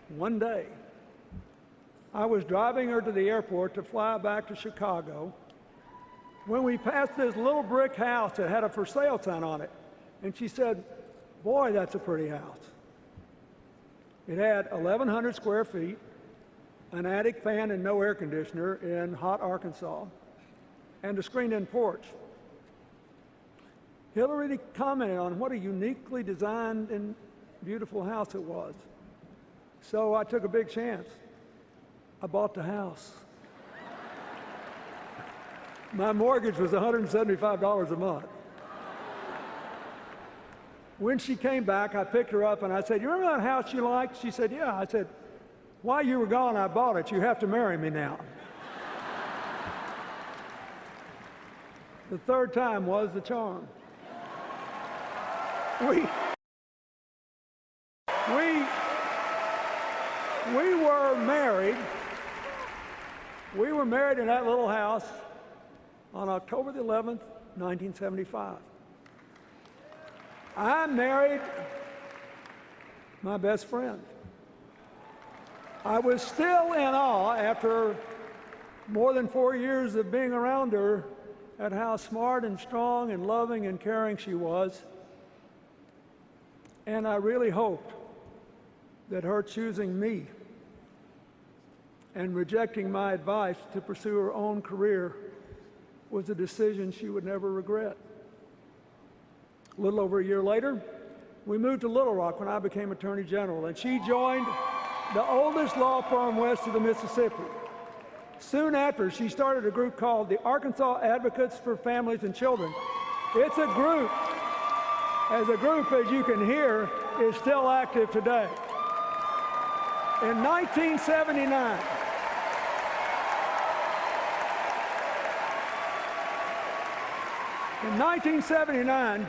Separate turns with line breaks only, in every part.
one day, I was driving her to the airport to fly back to Chicago when we passed this little brick house that had a for sale sign on it. And she said, "Boy, that's a pretty house." It had 1,100 square feet, an attic fan and no air conditioner in hot Arkansas, and a screened-in porch. Hillary commented on what a uniquely designed and beautiful house it was. So I took a big chance. I bought the house. My mortgage was $175 a month. When she came back, I picked her up and I said, "You remember that house you liked?" She said, "Yeah." I said, "While you were gone, I bought it. You have to marry me now." The third time was the charm. We were married. We were married in that little house on October the 11th, 1975. I married my best friend. I was still in awe after more than 4 years of being around her at how smart and strong and loving and caring she was. And I really hoped that her choosing me and rejecting my advice to pursue her own career was a decision she would never regret. A little over a year later, we moved to Little Rock when I became Attorney General, and she joined the oldest law firm west of the Mississippi. Soon after, she started a group called the Arkansas Advocates for Families and Children. It's a group, as you can hear, is still active today. In 1979,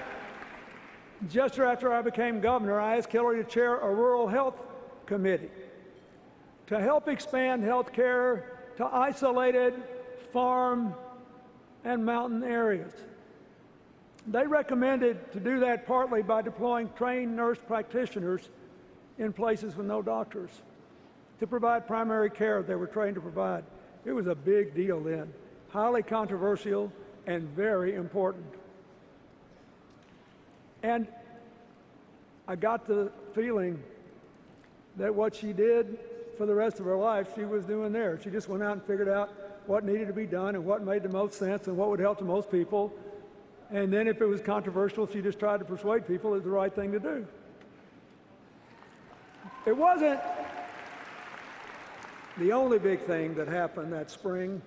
just after I became governor, I asked Hillary to chair a rural health committee to help expand health care to isolated farm and mountain areas. They recommended to do that partly by deploying trained nurse practitioners in places with no doctors to provide primary care they were trained to provide. It was a big deal then, highly controversial and very important. And I got the feeling that what she did for the rest of her life, she was doing there. She just went out and figured out what needed to be done and what made the most sense and what would help the most people. And then if it was controversial, she just tried to persuade people it was the right thing to do. It wasn't the only big thing that happened that spring.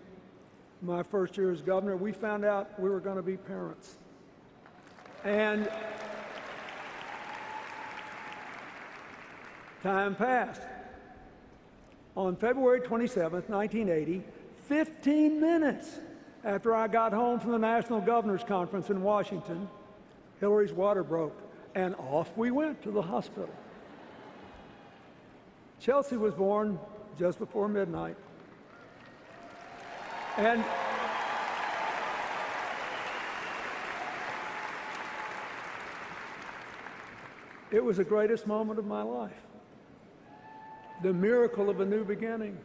My first year as governor, we found out we were going to be parents. And time passed. On February 27th, 1980, 15 minutes after I got home from the National Governors Conference in Washington, Hillary's water broke, and off we went to the hospital. Chelsea was born just before midnight. And it was the greatest moment of my life. The miracle of a new beginning.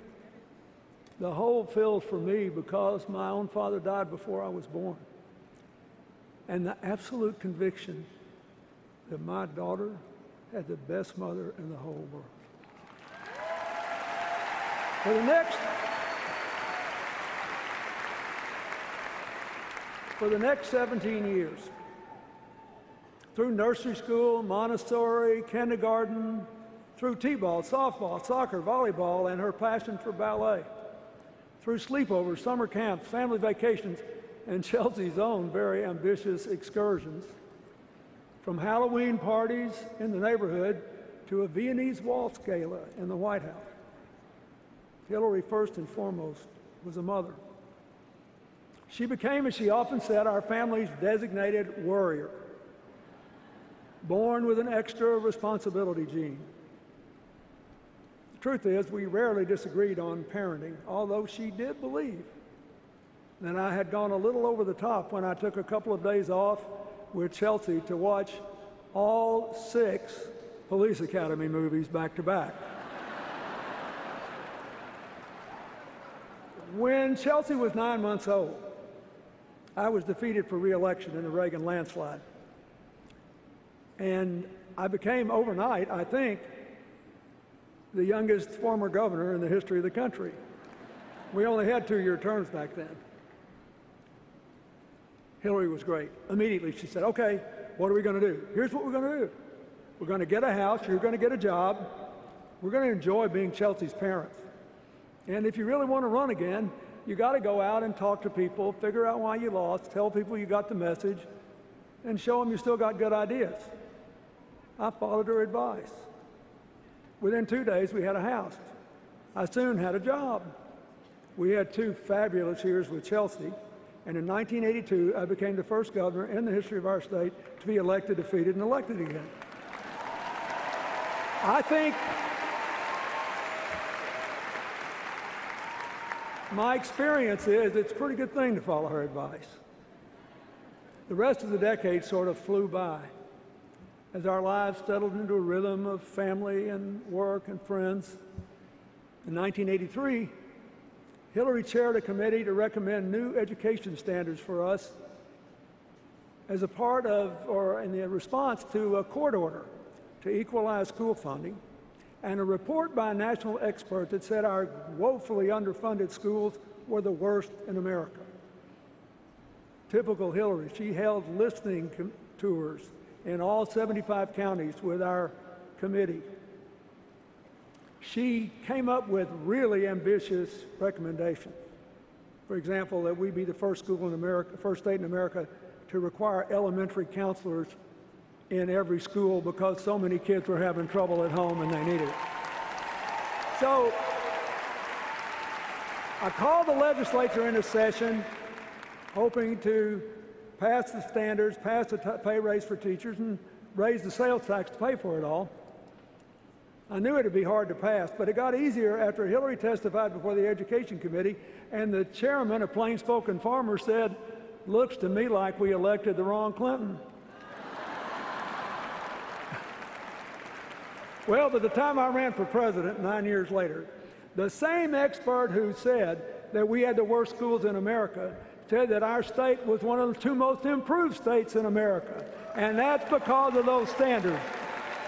The whole filled for me because my own father died before I was born. And the absolute conviction that my daughter had the best mother in the whole world. For the next 17 years, through nursery school, Montessori, kindergarten, through t-ball, softball, soccer, volleyball, and her passion for ballet, through sleepovers, summer camps, family vacations, and Chelsea's own very ambitious excursions, from Halloween parties in the neighborhood to a Viennese waltz gala in the White House. Hillary, first and foremost, was a mother. She became, as she often said, our family's designated worrier, born with an extra responsibility gene. The truth is, we rarely disagreed on parenting, although she did believe that I had gone a little over the top when I took a couple of days off with Chelsea to watch all 6 Police Academy movies back to back. When Chelsea was 9 months old, I was defeated for re-election in the Reagan landslide. And I became overnight, I think, the youngest former governor in the history of the country. We only had 2-year terms back then. Hillary was great. Immediately she said, okay, what are we going to do? Here's what we're going to do. We're going to get a house, you're going to get a job, we're going to enjoy being Chelsea's parents. And if you really want to run again, you got to go out and talk to people, figure out why you lost, tell people you got the message, and show them you still got good ideas. I followed her advice. Within 2 days, we had a house. I soon had a job. We had 2 fabulous years with Chelsea, and in 1982, I became the first governor in the history of our state to be elected, defeated, and elected again. I think my experience is it's a pretty good thing to follow her advice. The rest of the decade sort of flew by as our lives settled into a rhythm of family and work and friends. In 1983, Hillary chaired a committee to recommend new education standards for us as a part of, or in the response to a court order to equalize school funding, and a report by a national expert that said our woefully underfunded schools were the worst in America. Typical Hillary, she held listening tours in all 75 counties with our committee. She came up with really ambitious recommendations. For example, that we be the first school in America, first state in America to require elementary counselors in every school because so many kids were having trouble at home and they needed it. So I called the legislature into session hoping to pass the standards, pass the pay raise for teachers, and raise the sales tax to pay for it all. I knew it would be hard to pass, but it got easier after Hillary testified before the Education Committee, and the chairman, a plain-spoken farmer, said, "Looks to me like we elected the wrong Clinton." Well, by the time I ran for president 9 years later, the same expert who said that we had the worst schools in America said that our state was one of the 2 most improved states in America. And that's because of those standards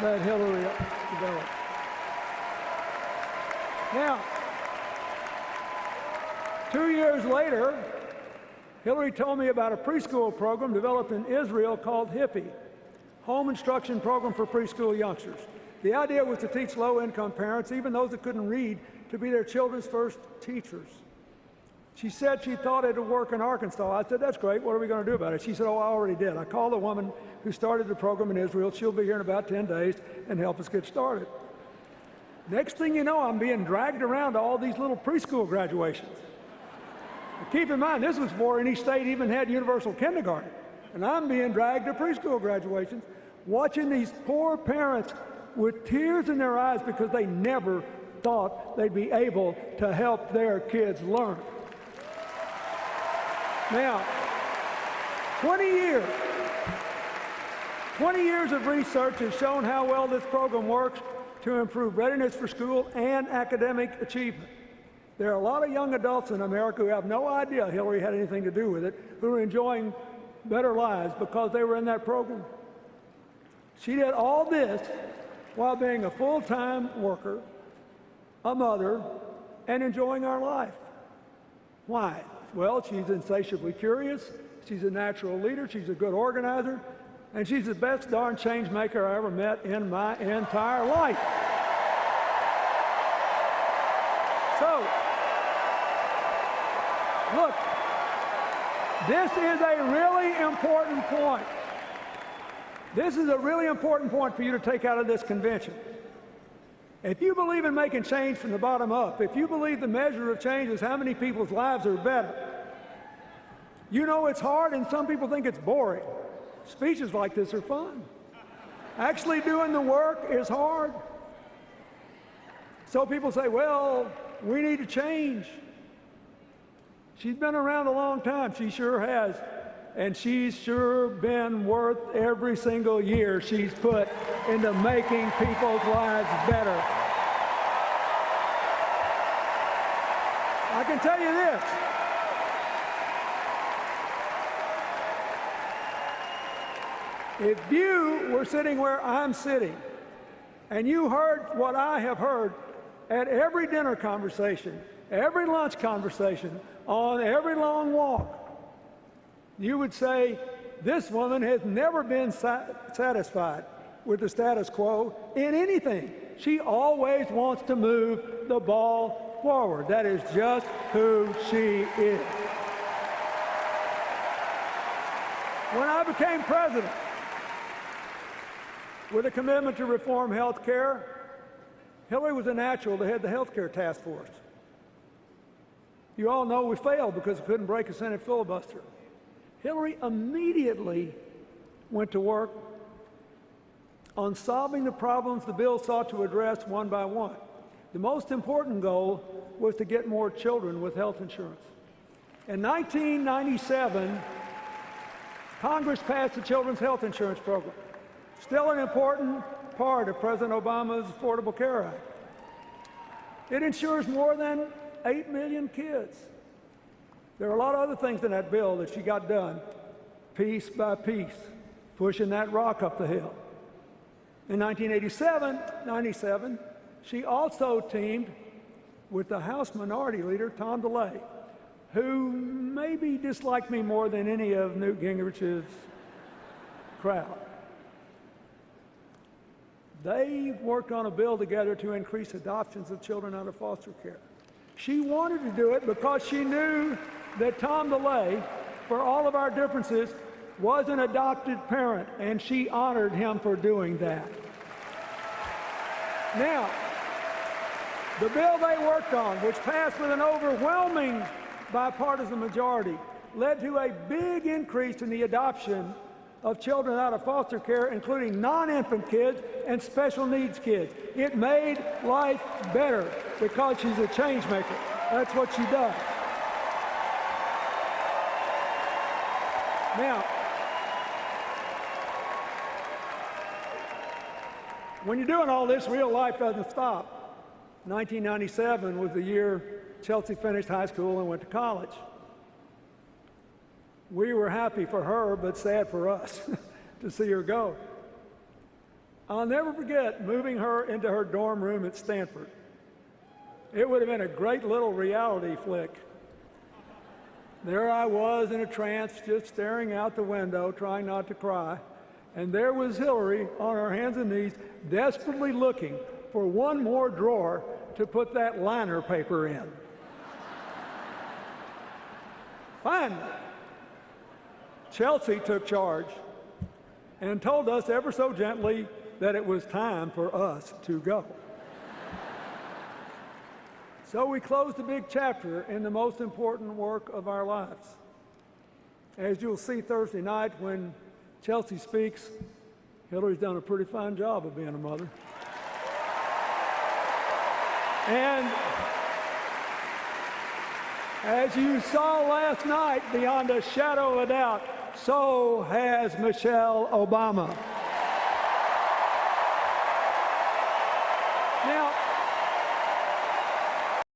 that Hillary developed. Now, 2 years later, Hillary told me about a preschool program developed in Israel called HIPPY, Home Instruction Program for Preschool Youngsters. The idea was to teach low-income parents, even those that couldn't read, to be their children's first teachers. She said she thought it would work in Arkansas. I said, that's great. What are we going to do about it? She said, oh, I already did. I called the woman who started the program in Israel. She'll be here in about 10 days and help us get started. Next thing you know, I'm being dragged around to all these little preschool graduations. Keep in mind, this was before any state even had universal kindergarten. And I'm being dragged to preschool graduations, watching these poor parents with tears in their eyes because they never thought they'd be able to help their kids learn. Now, 20 years of research has shown how well this program works to improve readiness for school and academic achievement. There are a lot of young adults in America who have no idea Hillary had anything to do with it, who are enjoying better lives because they were in that program. She did all this while being a full-time worker, a mother, and enjoying our life. Why? Well, she's insatiably curious, she's a natural leader, she's a good organizer, and she's the best darn change maker I ever met in my entire life. So, look, this is a really important point. This is a really important point for you to take out of this convention. If you believe in making change from the bottom up, if you believe the measure of change is how many people's lives are better, you know it's hard and some people think it's boring. Speeches like this are fun. Actually doing the work is hard. So people say, well, we need to change. She's been around a long time, she sure has. And she's sure been worth every single year she's put into making people's lives better. I can tell you this. If you were sitting where I'm sitting, and you heard what I have heard at every dinner conversation, every lunch conversation, on every long walk, you would say, this woman has never been satisfied with the status quo in anything. She always wants to move the ball forward. That is just who she is. When I became president, with a commitment to reform health care, Hillary was a natural to head the health care task force. You all know we failed because we couldn't break a Senate filibuster. Hillary immediately went to work on solving the problems the bill sought to address one by one. The most important goal was to get more children with health insurance. In 1997, Congress passed the Children's Health Insurance Program, still an important part of President Obama's Affordable Care Act. It insures more than 8 million kids. There are a lot of other things in that bill that she got done, piece by piece, pushing that rock up the hill. In 1997, she also teamed with the House Minority Leader, Tom DeLay, who maybe disliked me more than any of Newt Gingrich's crowd. They worked on a bill together to increase adoptions of children out of foster care. She wanted to do it because she knew that Tom DeLay, for all of our differences, was an adopted parent, and she honored him for doing that. Now, the bill they worked on, which passed with an overwhelming bipartisan majority, led to a big increase in the adoption of children out of foster care, including non-infant kids and special needs kids. It made life better because she's a change maker. That's what she does. Now, when you're doing all this, real life doesn't stop. 1997 was the year Chelsea finished high school and went to college. We were happy for her, but sad for us to see her go. I'll never forget moving her into her dorm room at Stanford. It would have been a great little reality flick. There I was in a trance, just staring out the window, trying not to cry. And there was Hillary on her hands and knees, desperately looking for one more drawer to put that liner paper in. Finally, Chelsea took charge and told us ever so gently that it was time for us to go. So we closed a big chapter in the most important work of our lives. As you'll see Thursday night when Chelsea speaks, Hillary's done a pretty fine job of being a mother. And as you saw last night, beyond a shadow of a doubt, so has Michelle Obama.